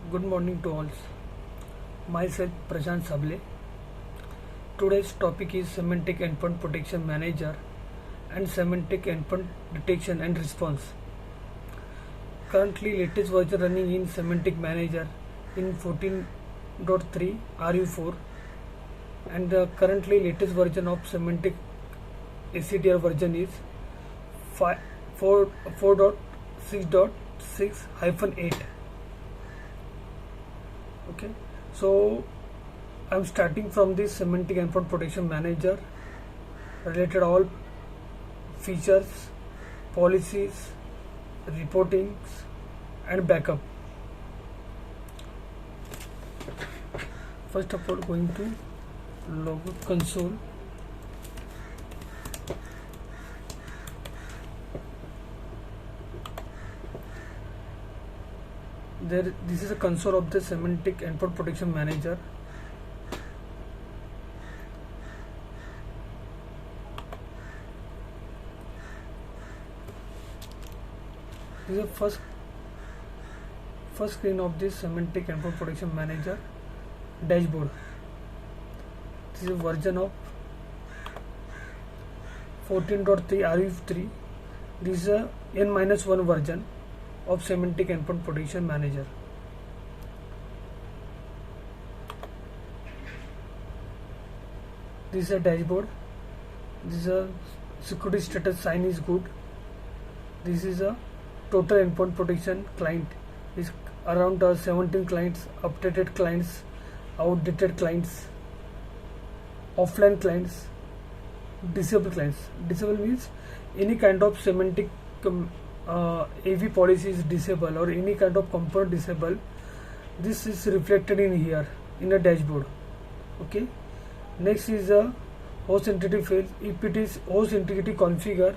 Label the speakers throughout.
Speaker 1: Good morning to all. Myself Prashant Sable. Today's topic is Symantec Endpoint Protection Manager and Symantec Endpoint Detection and Response. Currently, latest version running in Symantec Manager in 14.3 RU4, and the currently latest version of Symantec ACDR version is 4.6.6.8. Okay, so I'm starting from this Symantec Endpoint Protection Manager, related all features, policies, reportings and backup. First of all, going to logo console. This is a console of the Symantec Endpoint Protection Manager. This is the first screen of this Symantec Endpoint Protection Manager dashboard. This is a version of 14.3 RU3. This is a N-1 version of Symantec Endpoint Protection Manager. This is a dashboard. This is a security status sign is good. This is a total endpoint protection client is around 17 clients, updated clients, outdated clients, offline clients, disabled clients. Disabled means any kind of Symantec AV policy is disabled or any kind of component disabled. This is reflected in here in a dashboard. Okay. Next is a host entity field. If it is host integrity configure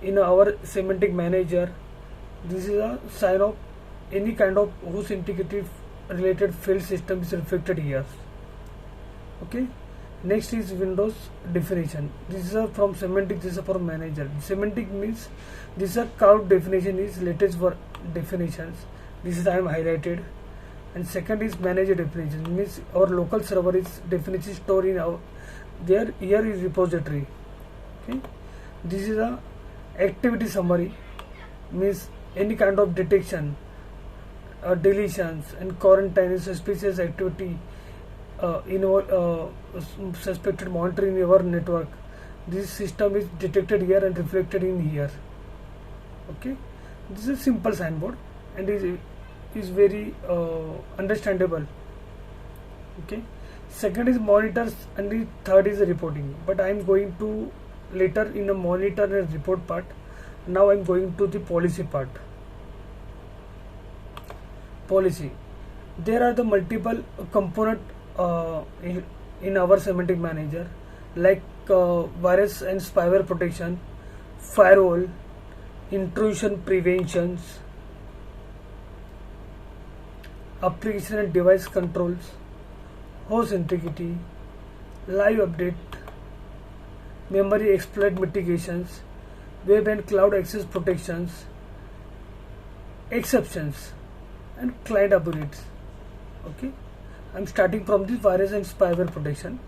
Speaker 1: in our Symantec Manager, this is a sign of any kind of host integrity related field system is reflected here. Okay. Next is Windows definition. This is from Symantec. This is for manager. Symantec means this is a cloud definition is latest for definitions. This is I am highlighted. And second is manager definition, means our local server is definition stored in our here is repository. Okay. This is a activity summary, means any kind of detection, deletions and quarantine suspicious activity in our suspected monitoring in our network. This system is detected here and reflected in here. Okay, this is a simple signboard and is very understandable. Okay, second is monitors and the third is reporting, but I am going to later in a monitor and report part. Now I am going to the policy part. Policy, there are the multiple component in our Symantec Manager, like virus and spyware protection, firewall, intrusion preventions, application and device controls, host integrity, live update, memory exploit mitigations, web and cloud access protections, exceptions and client upgrades. Okay, I'm starting from this virus and spyware protection.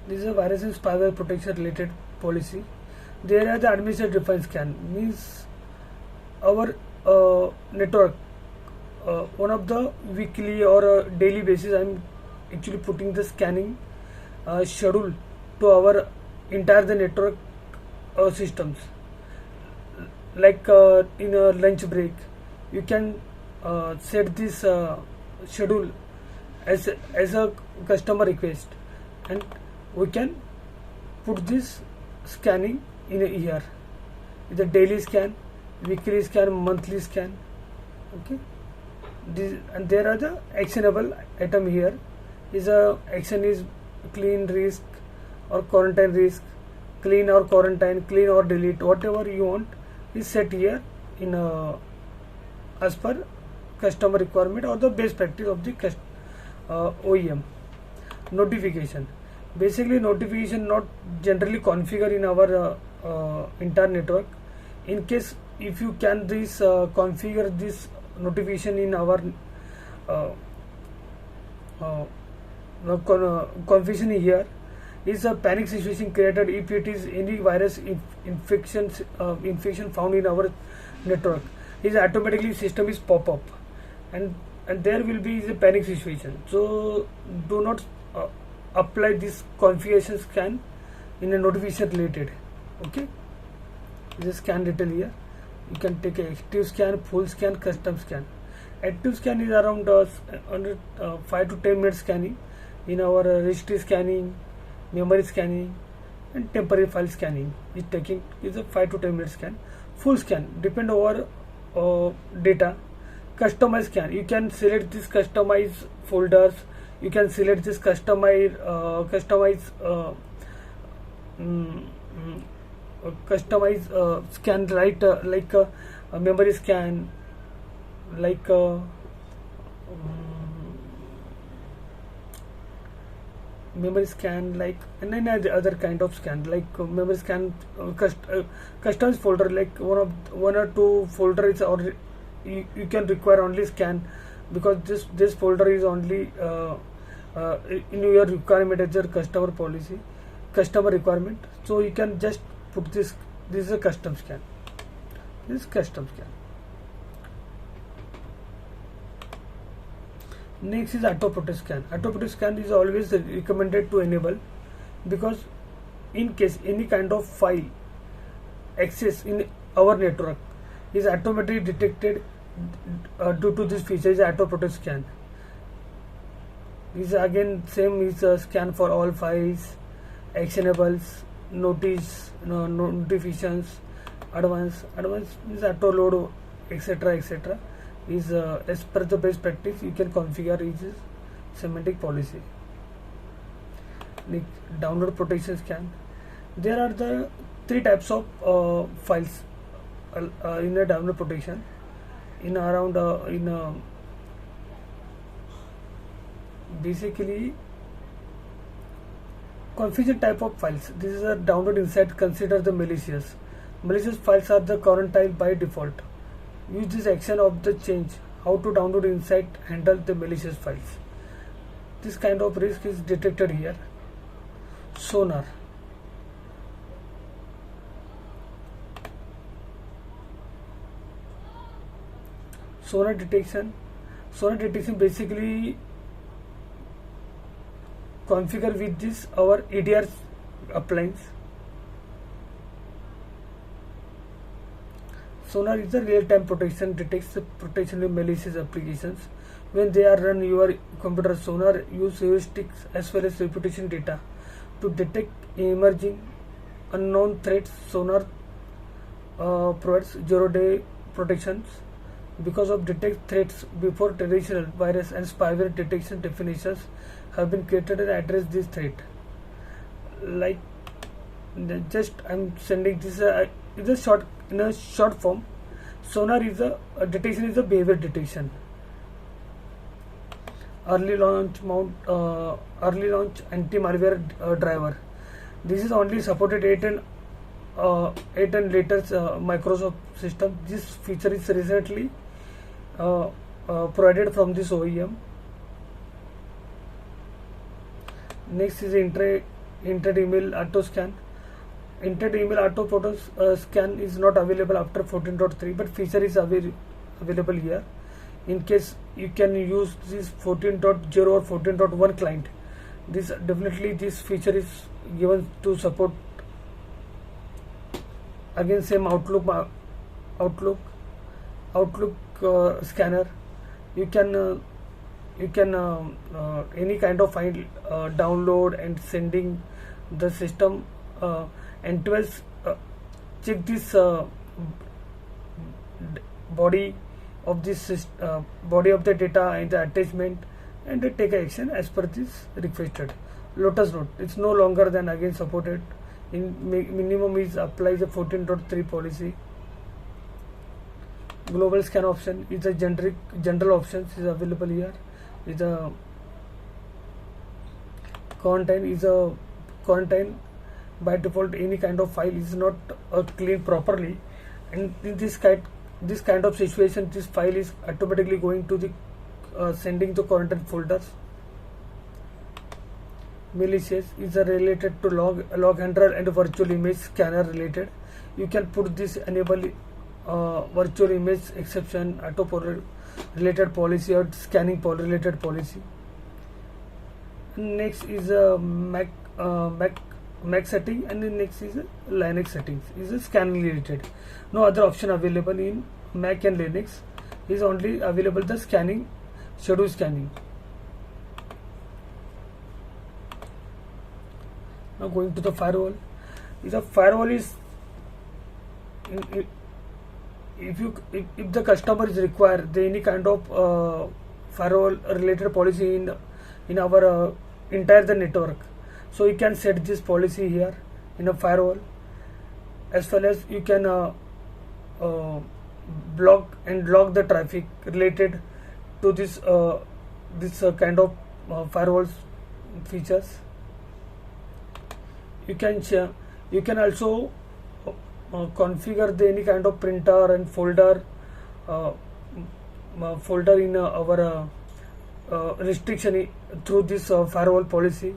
Speaker 1: This is a virus and spyware protection related policy. There are the administrative defined scan, means our network one of the weekly or daily basis I'm actually putting the scanning schedule to our entire the network systems. Like in a lunch break, you can set this schedule as a customer request, and we can put this scanning in a year, the daily scan, weekly scan, monthly scan. Okay, this, and there are the actionable item here. Is a action is clean risk or quarantine risk, clean or quarantine, clean or delete, whatever you want is set here in as per customer requirement or the best practice of the OEM. Notification, basically notification not generally configured in our entire network. In case if you can this configure this notification in our uh, configuration here is a panic situation created if it is any virus infection found in our network, is automatically system is pop up, and there will be the panic situation. So do not apply this configuration scan in a notification related. Okay, this scan detail here. You can take a active scan, full scan, custom scan. Active scan is around under 5 to 10 minutes scanning. In our registry scanning, memory scanning, and temporary file scanning is taking is a 5 to 10 minute scan. Full scan depend over data. Customize scan, you can select this customize folders, you can select this customize scan, right? Like a memory scan, like memory scan, like, and then other kind of scan like memory scan, customized folder, like one or two folder is, or you can require only scan, because this folder is only in your requirement as your customer policy, customer requirement. So you can just put this is a custom scan, this is custom scan. Next is auto protect scan. Auto protect scan is always recommended to enable, because in case any kind of file access in our network is automatically detected due to this feature is auto protect scan. Is again same is a scan for all files, actionables, notifications, advance is auto load, etc. Is as per the best practice you can configure is Symantec policy. Like download protection scan. There are the three types of files in a download protection. In around basically confusion type of files. This is a download inside. Consider the malicious. Malicious files are the quarantile by default. Use this action of the change. How to download inside, handle the malicious files. This kind of risk is detected here. Sonar. Sonar detection basically configure with this our EDR appliance. Sonar is a real-time protection, detects the protection of malicious applications. When they are run your computer, Sonar use heuristics as well as reputation data to detect emerging unknown threats. Sonar provides zero-day protections because of detect threats before traditional virus and spyware detection definitions have been created and address this threat. Like just I'm sending this is a short in a short form. Sonar is a detection is a behavior detection. Early launch anti-malware driver. This is only supported 8 and later Microsoft system. This feature is recently provided from this OEM. Next is entered email auto scan. Entered email auto photo scan is not available after 14.3, but feature is available here. In case you can use this 14.0 or 14.1 client, this definitely this feature is given to support. Again same Outlook scanner. You can any kind of file download and sending the system and 12 check this body of this body of the data and the attachment, and take action as per this requested. Lotus Note, it's no longer than again supported. In minimum is apply the 14.3 policy. Global scan option is a general options is available here. Is a quarantine by default. Any kind of file is not cleaned properly, And in this kind of situation, this file is automatically going to the sending to content folders. Malicious is related to log handler and virtual image scanner related. You can put this enable virtual image exception, auto related policy, or scanning related policy. Next is a Mac setting, and then next is a Linux settings. Is a scanning related. No other option available in Mac and Linux. Is only available the scanning, shadow scanning. Now going to the firewall. The firewall is if the customer is required any kind of firewall related policy in our entire the network, so you can set this policy here in a firewall, as well as you can block and log the traffic related to this kind of firewall features. You can also configure any kind of printer and folder in our restriction through this firewall policy.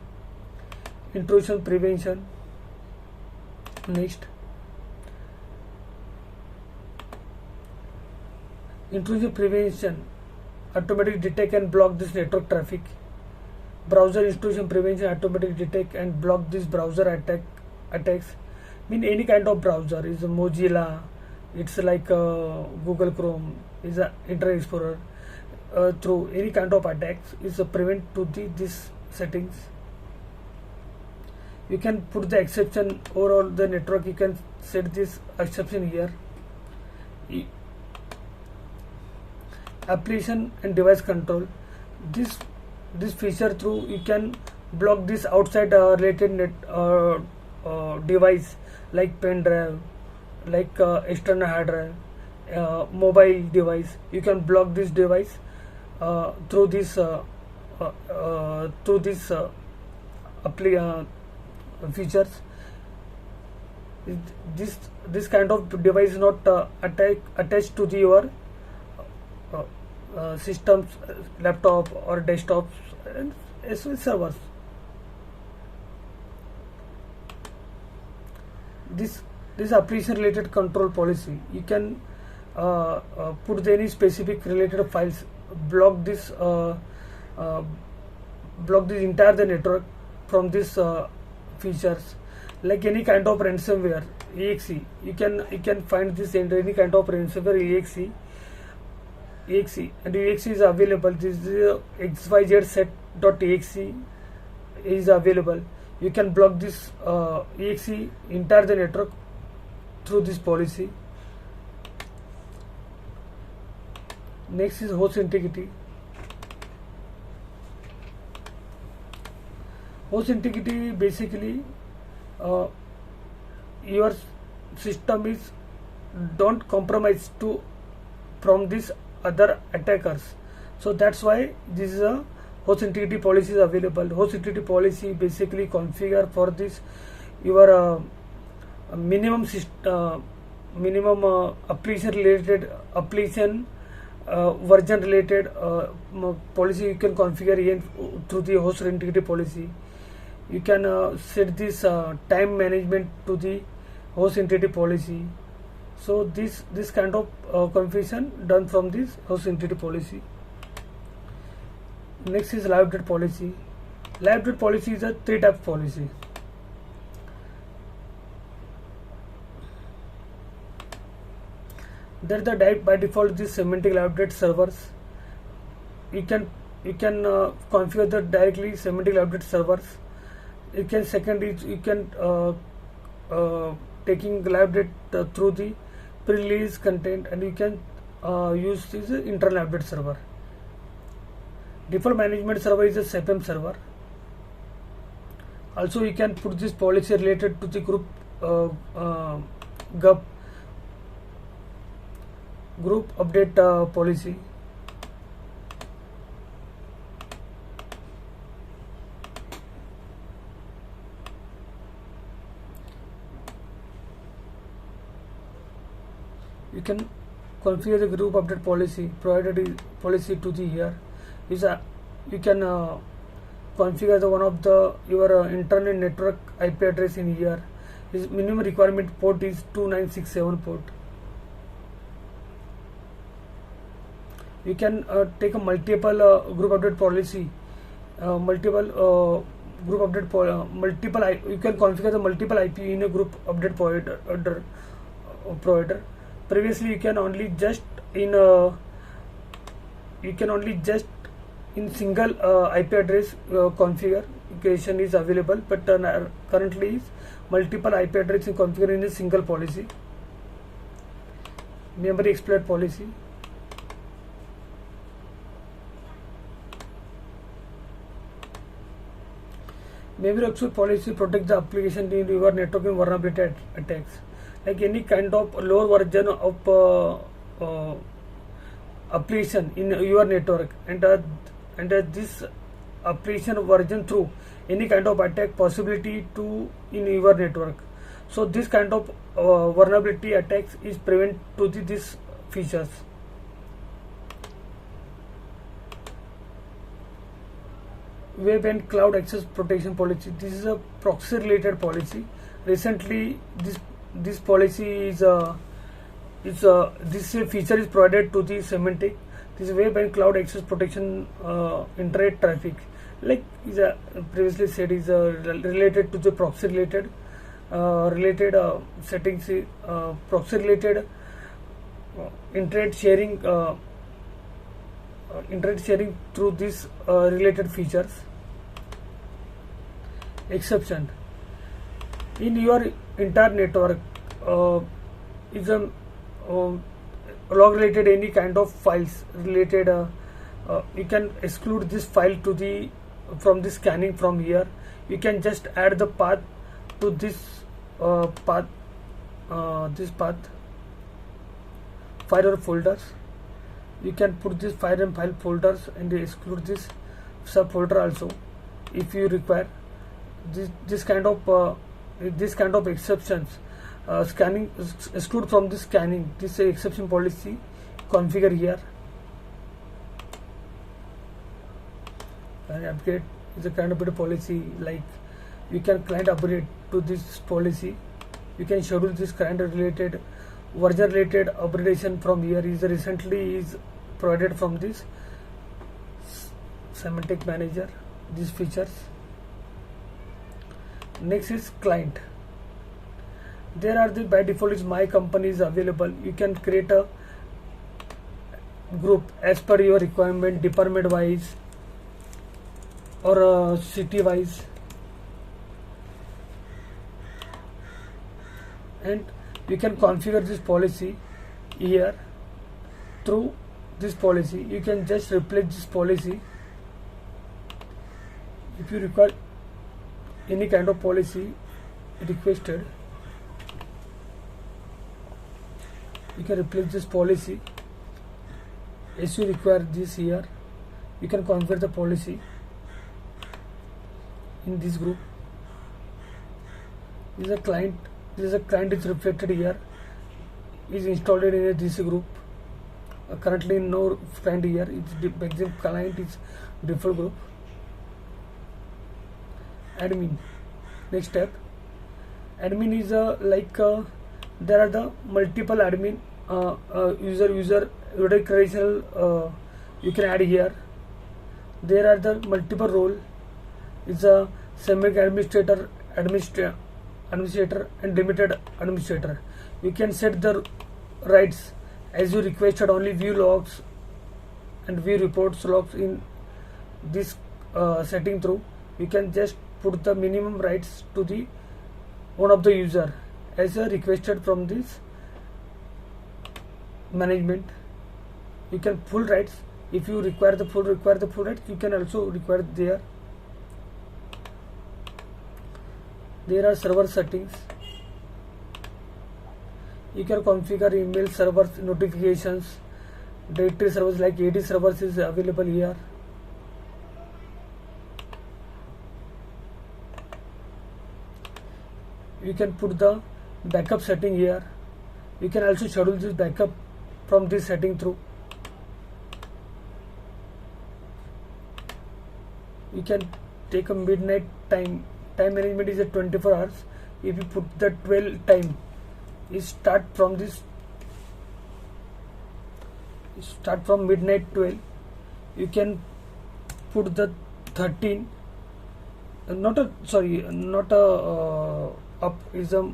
Speaker 1: Intrusion prevention. Next, intrusion prevention automatic detect and block this network traffic. Browser intrusion prevention automatic detect and block this browser attacks. Mean any kind of browser is a Mozilla, it's like Google Chrome, is a Internet Explorer. Through any kind of attacks is a prevent to this settings. You can put the exception overall the network. You can set this exception here. Application and device control. This feature through you can block this outside related device like pen drive, like external hard drive, mobile device. You can block this device through this features. This kind of device is not attached to your systems, laptop or desktops, and as well servers. This application related control policy. You can put any specific related files, block this entire the network from this features, like any kind of ransomware exe. You can find this in any kind of ransomware exe, and exe is available. This is xyzset.exe is available. You can block this exe entire the network through this policy. Next is host integrity. Host integrity basically your system is don't compromise to from these other attackers. So that's why this is a host integrity policy is available. Host integrity policy basically configure for this your minimum application version related policy. You can configure here through the host integrity policy. You can set this time management to the host integrity policy. So this kind of configuration done from this host integrity policy. Next is live update policy. Live update policy is a 3-type policy. There the by default this Symantec live update servers. You can configure the directly Symantec live update servers. You can second is you can taking live update through the pre-release content, and you can use this internal update server. Default management server is a SAPM server. Also you can put this policy related to the group update policy. You can configure the group update policy provided policy to the here is you can configure the one of the your internet network IP address in here. His minimum requirement port is 2967 port. You can take a multiple group update policy, multiple group update you can configure the multiple IP in a group update provider. Previously you can only just in single IP address configuration is available, but currently is multiple IP address is configured in a single policy. Memory exploit policy. Memory exploit policy protects the application in your network in vulnerability attacks. Like any kind of lower version of application in your network, and this application version through any kind of attack possibility to in your network. So this kind of vulnerability attacks is prevent to these features. Web and cloud access protection policy. This is a proxy related policy. Recently this policy is this feature is provided to the Symantec. This web and cloud access protection internet traffic, like is previously said, is related to the proxy related settings, proxy related internet sharing through these related features. Exception in your entire network is a log related any kind of files related. You can exclude this file to the from the scanning from here. You can just add the path to this path file or folders. You can put this file and file folders and exclude this subfolder also if you require. This kind of exceptions, scanning exclude from the scanning. This exception policy configure here. And upgrade is a kind of bit policy, like you can client upgrade to this policy. You can schedule this client related version related upgradation from here. Is recently is provided from this Symantec manager, these features. Next is client. There are the by default is my company is available. You can create a group as per your requirement, department wise or city wise, and you can configure this policy here through this policy. You can just replace this policy if you require any kind of policy requested. You can replace this policy as you require this here. You can configure the policy in this group. This is a client. This is a client is reflected here. Is installed in this group. Currently no client here. It's client is default group. Admin. Next step. Admin is there are the multiple admin user credential you can add here. There are the multiple role. It's a semi administrator, administrator and limited administrator. You can set the rights as you requested. Only view logs and view reports logs in this setting through. You can just put the minimum rights to the one of the user as a requested from this management. You can full rights if you require the full rights. You can also require there. There are server settings. You can configure email servers, notifications, directory servers like AD servers is available here. You can put the backup setting here. You can also schedule this backup from this setting through. You can take a midnight time management is at 24 hours. If you put the 12 time, start from midnight 12. You can put the 13, not a up is a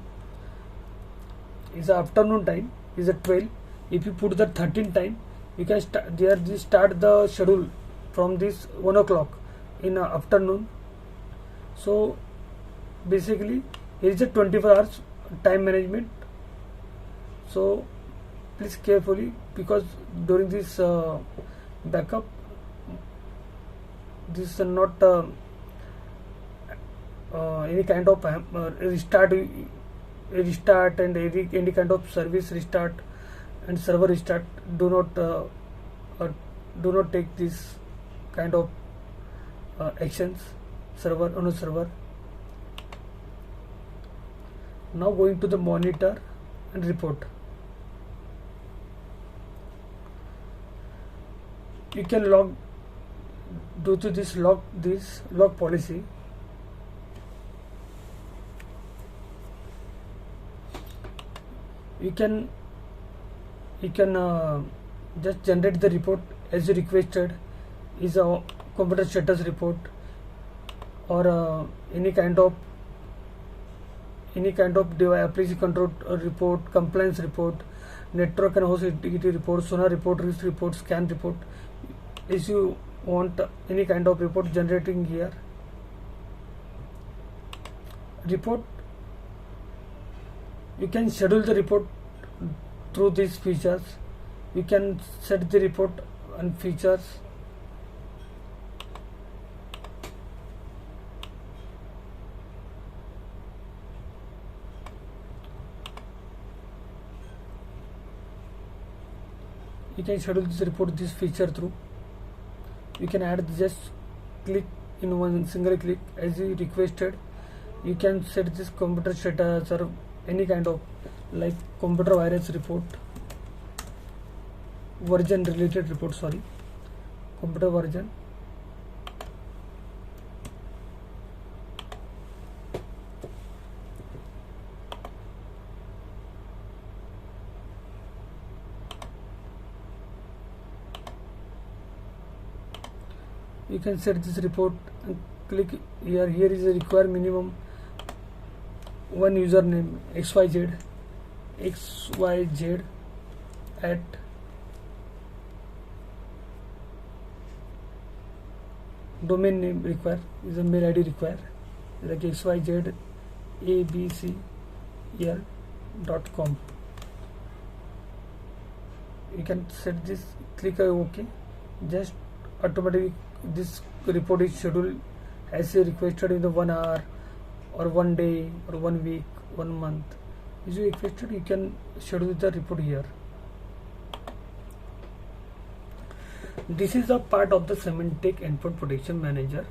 Speaker 1: afternoon time is a 12. If you put the 13 time, you can start the schedule from this 1 o'clock in afternoon. So basically here is a 24 hours time management. So please carefully, because during this backup, this is not any kind of restart and any kind of service restart and server restart. Do not take this kind of actions on a server. Now going to the monitor and report. You can log due to this log policy. You can just generate the report as you requested. Is a computer status report or any kind of device application control report, compliance report, network and host integrity report, sonar report, risk report, scan report. If you want any kind of report generating here, report, you can schedule the report through these features. You can set the report and features. You can schedule this report, this feature through. You can add, just click in one single click as you requested. You can set this computer status or any kind of like computer virus report, version related report, computer version. You can set this report and click here. Here is a required minimum one username xyz at domain name required is a mail ID required, like xyzabcl.com. You can set this, click OK. Just automatically this report is scheduled as you requested in the 1 hour or 1 day or 1 week, 1 month. As you requested, you can schedule the report here. This is a part of the Symantec Endpoint Protection Manager.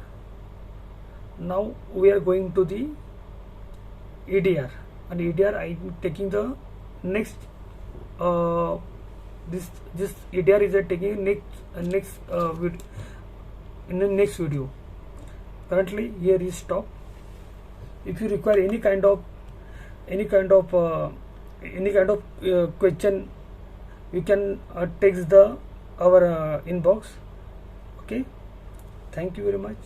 Speaker 1: Now we are going to the EDR, and EDR I am taking the next this EDR is taking next in the next video. Currently here is stop. If you require any kind of question, you can text our inbox. Okay, thank you very much.